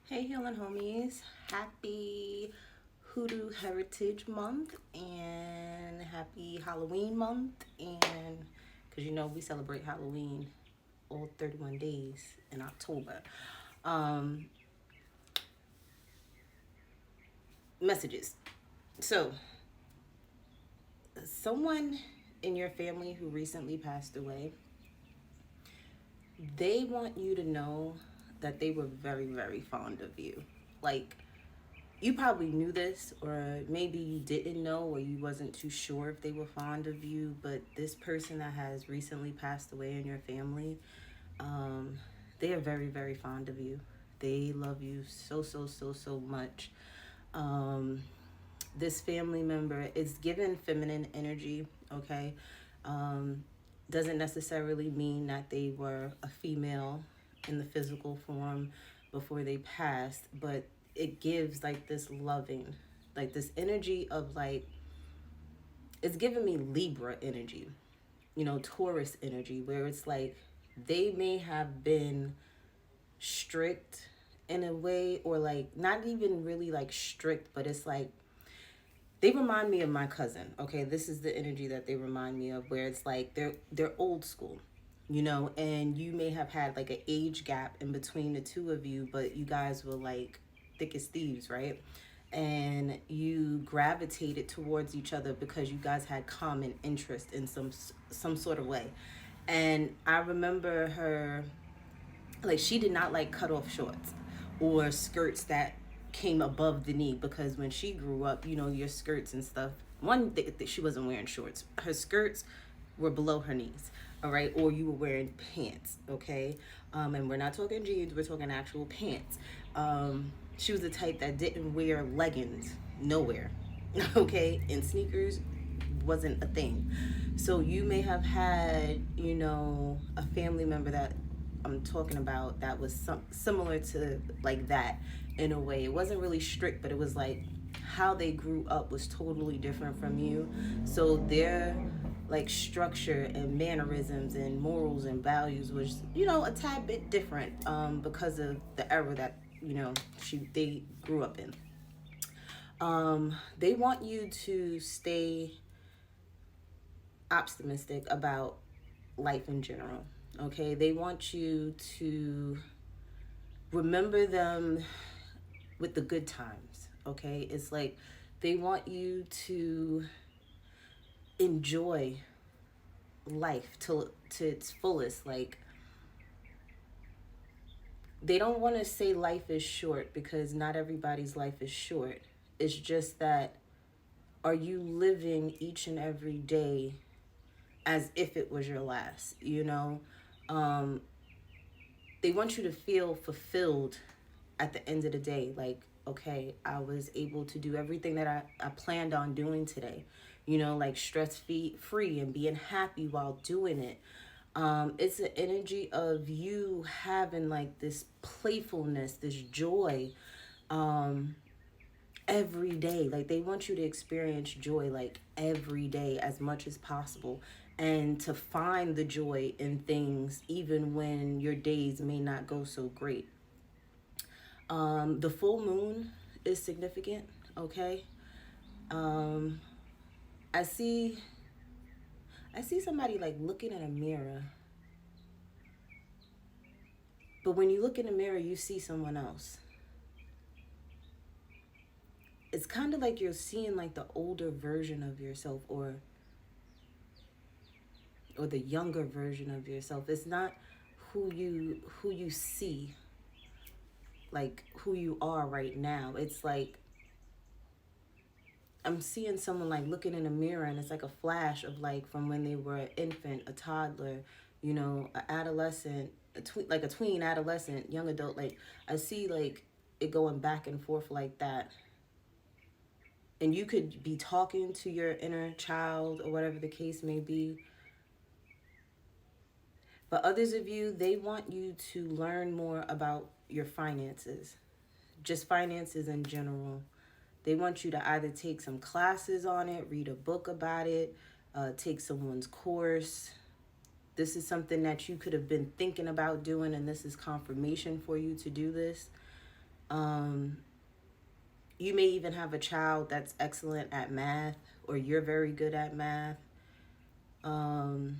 Hey, Healing Homies. Happy Hoodoo Heritage Month and happy Halloween month. And because we celebrate Halloween all 31 days in October. Um, Messages. So, someone in your family who recently passed away, they want you to know that they were very, very fond of you. Like, you probably knew this, or maybe you didn't know, or you wasn't too sure if they were fond of you, but this person that has recently passed away in your family, um, they are very, very fond of you. They love you so, so, so, so much. um, this family member is given feminine energy, okay? um, doesn't necessarily mean that they were a female in the physical form before they passed, but it gives like this loving, like this energy of like, it's giving me Libra energy, Taurus energy, where it's like they may have been strict in a way, or like not even really like strict, but it's like they remind me of my cousin. Okay, this is the energy that they remind me of, where it's like they're old school, and you may have had like an age gap in between the two of you, but you guys were like thick as thieves, right? And you gravitated towards each other because you guys had common interest in some sort of way. And I remember her, like, she did not like cut off shorts or skirts that came above the knee, because when she grew up, your skirts and stuff, she wasn't wearing shorts, her skirts were below her knees, all right, or you were wearing pants, okay? And we're not talking jeans, we're talking actual pants. She was the type that didn't wear leggings nowhere, okay, and sneakers wasn't a thing. So you may have had, a family member that I'm talking about that was similar to like that in a way. It wasn't really strict, but it was like how they grew up was totally different from you. So their like structure and mannerisms and morals and values was, a tad bit different, because of the era that, they grew up in. They want you to stay optimistic about life in general. Okay, they want you to remember them with the good times. Okay, it's like they want you to enjoy life to its fullest. Like, they don't want to say life is short, because not everybody's life is short. It's just that, are you living each and every day as if it was your last, um they want you to feel fulfilled at the end of the day. Like, okay, I was able to do everything that I planned on doing today, like stress free and being happy while doing it. It's an energy of you having like this playfulness, this joy, um, every day. Like, they want you to experience joy like every day as much as possible, and to find the joy in things even when your days may not go so great. The full moon is significant, okay? um i see I see somebody like looking in a mirror, but when you look in the mirror you see someone else. It's kind of like you're seeing like the older version of yourself, or the younger version of yourself. It's not who you see, like who you are right now. It's like I'm seeing someone like looking in a mirror, and it's like a flash of like from when they were an infant, a toddler, an adolescent, like a tween, adolescent, young adult. Like, I see like it going back and forth like that. And you could be talking to your inner child or whatever the case may be. But others of you, they want you to learn more about your finances, just finances in general. They want you to either take some classes on it, read a book about it, take someone's course. This is something that you could have been thinking about doing, and this is confirmation for you to do this. Um, you may even have a child that's excellent at math, or you're very good at math. Um,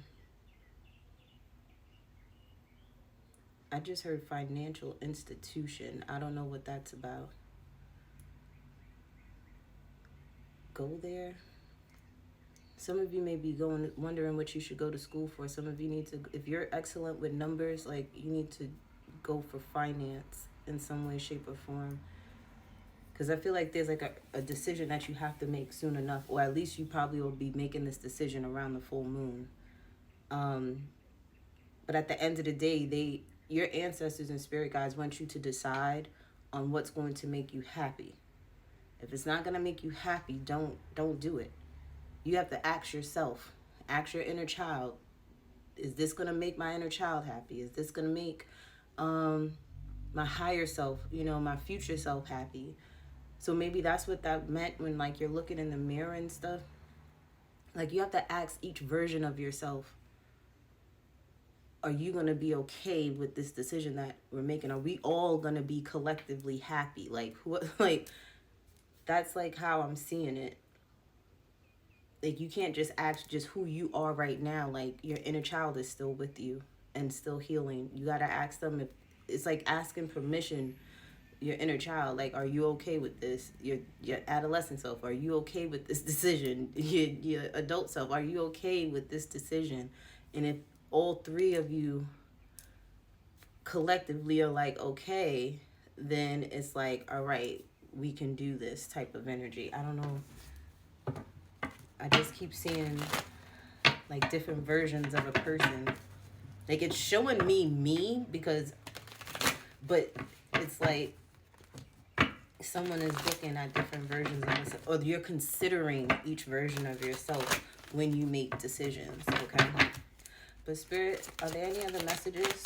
I just heard financial institution. I don't know what that's about. Go there. Some of you may be wondering what you should go to school for. Some of you need to, if you're excellent with numbers, like, you need to go for finance in some way, shape, or form. Because I feel like there's like a decision that you have to make soon enough, or at least you probably will be making this decision around the full moon. But at the end of the day, your ancestors and spirit guides want you to decide on what's going to make you happy. If it's not going to make you happy, don't do it. You have to ask yourself, ask your inner child, is this going to make my inner child happy? Is this going to make my higher self, my future self happy? So maybe that's what that meant when, like, you're looking in the mirror and stuff. Like, you have to ask each version of yourself, are you going to be okay with this decision that we're making? Are we all going to be collectively happy? Like, what, like, that's like how I'm seeing it. Like, you can't just ask just who you are right now. Like, your inner child is still with you and still healing. You got to ask them if it's like asking permission, your inner child, like, are you okay with this? Your adolescent self, are you okay with this decision? Your adult self, are you okay with this decision? And if all three of you collectively are like, okay, then it's like, all right, we can do this type of energy. I don't know. I just keep seeing like different versions of a person. Like, it's showing me because, but it's like someone is looking at different versions of yourself, or you're considering each version of yourself when you make decisions, okay? But Spirit, are there any other messages?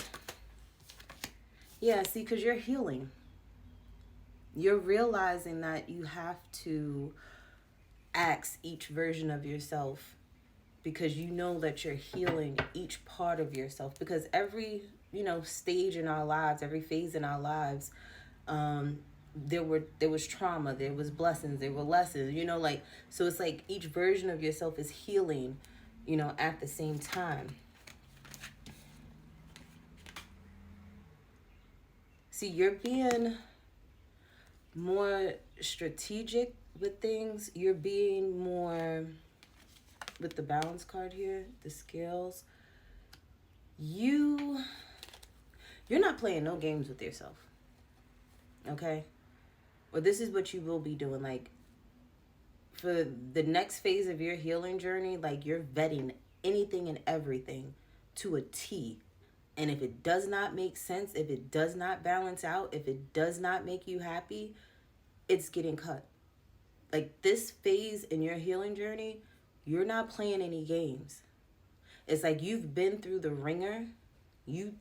Yeah, see, because you're healing. You're realizing that you have to ask each version of yourself, because you know that you're healing each part of yourself. Because every, stage in our lives, every phase in our lives, there was trauma, there was blessings, there were lessons, like, so it's like each version of yourself is healing, at the same time. See, you're being more strategic with things. You're being more, with the balance card here, the scales, you're not playing no games with yourself, okay? Or this is what you will be doing. Like, for the next phase of your healing journey, like, you're vetting anything and everything to a T. And if it does not make sense, if it does not balance out, if it does not make you happy, it's getting cut. Like, this phase in your healing journey, you're not playing any games. It's like you've been through the ringer. You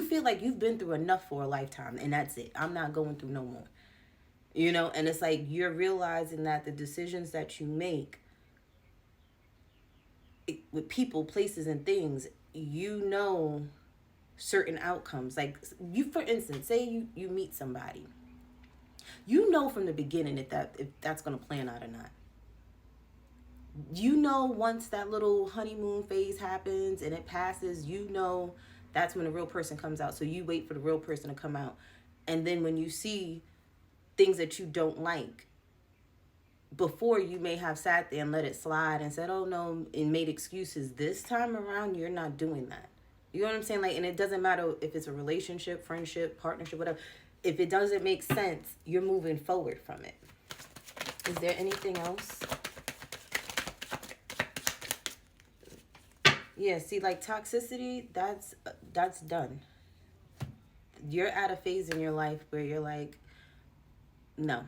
feel like you've been through enough for a lifetime, and that's it. I'm not going through no more. And it's like you're realizing that the decisions that you make with people, places, and things, certain outcomes. Like, you, for instance, say you meet somebody. From the beginning if that's going to plan out or not. Once that little honeymoon phase happens and it passes, that's when the real person comes out. So you wait for the real person to come out. And then when you see things that you don't like, before, you may have sat there and let it slide and said, oh no, and made excuses. This time around, you're not doing that. You know what I'm saying? Like, and it doesn't matter if it's a relationship, friendship, partnership, whatever. If it doesn't make sense, you're moving forward from it. Is there anything else? Yeah, see, like, toxicity, that's done. You're at a phase in your life where you're like, no.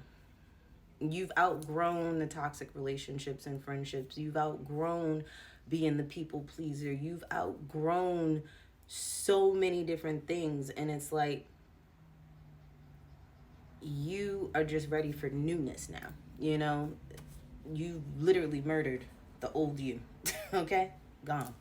You've outgrown the toxic relationships and friendships. You've outgrown being the people pleaser. You've outgrown so many different things. And it's like, you are just ready for newness now. You literally murdered the old you. Okay? Gone.